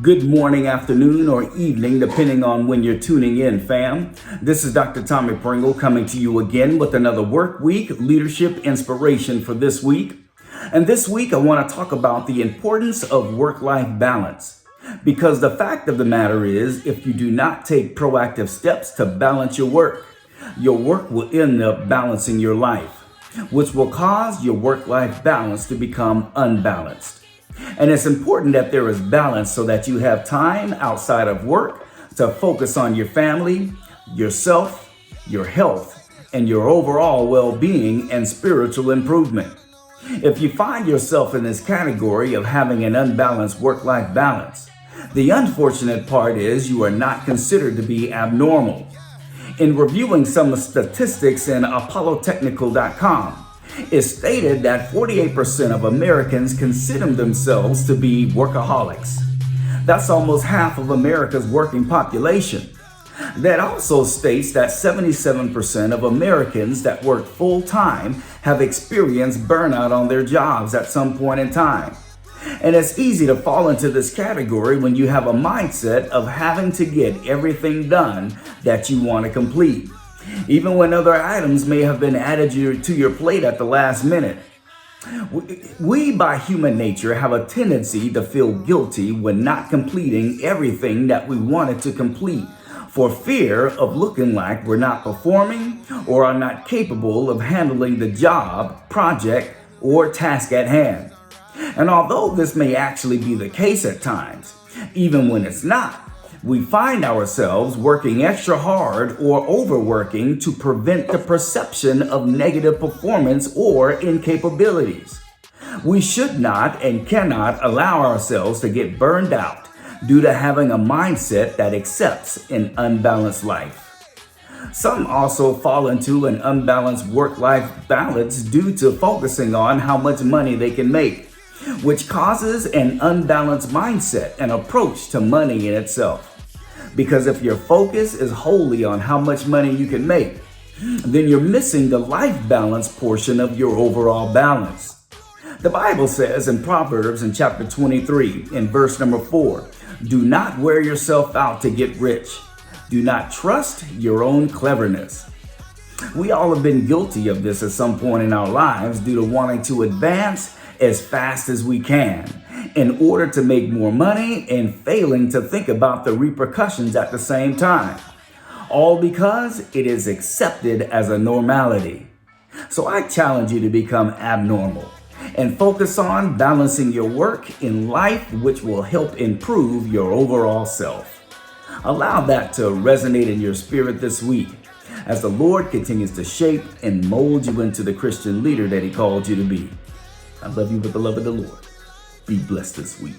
Good morning, afternoon, or evening, depending on when you're tuning in, fam. This is Dr. Tommy Pringle coming to you again with another work week leadership inspiration for this week. And this week, I want to talk about the importance of work-life balance. Because the fact of the matter is, if you do not take proactive steps to balance your work will end up balancing your life, which will cause your work-life balance to become unbalanced. And it's important that there is balance so that you have time outside of work to focus on your family, yourself, your health, and your overall well-being and spiritual improvement. If you find yourself in this category of having an unbalanced work-life balance, the unfortunate part is you are not considered to be abnormal. In reviewing some statistics in apollotechnical.com, it's stated that 48% of Americans consider themselves to be workaholics. That's almost half of America's working population. That also states that 77% of Americans that work full-time have experienced burnout on their jobs at some point in time. And it's easy to fall into this category when you have a mindset of having to get everything done that you want to complete, even when other items may have been added to your plate at the last minute. We, by human nature, have a tendency to feel guilty when not completing everything that we wanted to complete for fear of looking like we're not performing or are not capable of handling the job, project, or task at hand. And although this may actually be the case at times, even when it's not, we find ourselves working extra hard or overworking to prevent the perception of negative performance or incapabilities. We should not and cannot allow ourselves to get burned out due to having a mindset that accepts an unbalanced life. Some also fall into an unbalanced work-life balance due to focusing on how much money they can make, which causes an unbalanced mindset and approach to money in itself. Because if your focus is wholly on how much money you can make, then you're missing the life balance portion of your overall balance. The Bible says in Proverbs in chapter 23, in verse number 4, do not wear yourself out to get rich. Do not trust your own cleverness. We all have been guilty of this at some point in our lives due to wanting to advance as fast as we can in order to make more money and failing to think about the repercussions at the same time. All because it is accepted as a normality. So I challenge you to become abnormal and focus on balancing your work in life, which will help improve your overall self. Allow that to resonate in your spirit this week as the Lord continues to shape and mold you into the Christian leader that He called you to be. I love you with the love of the Lord. Be blessed this week.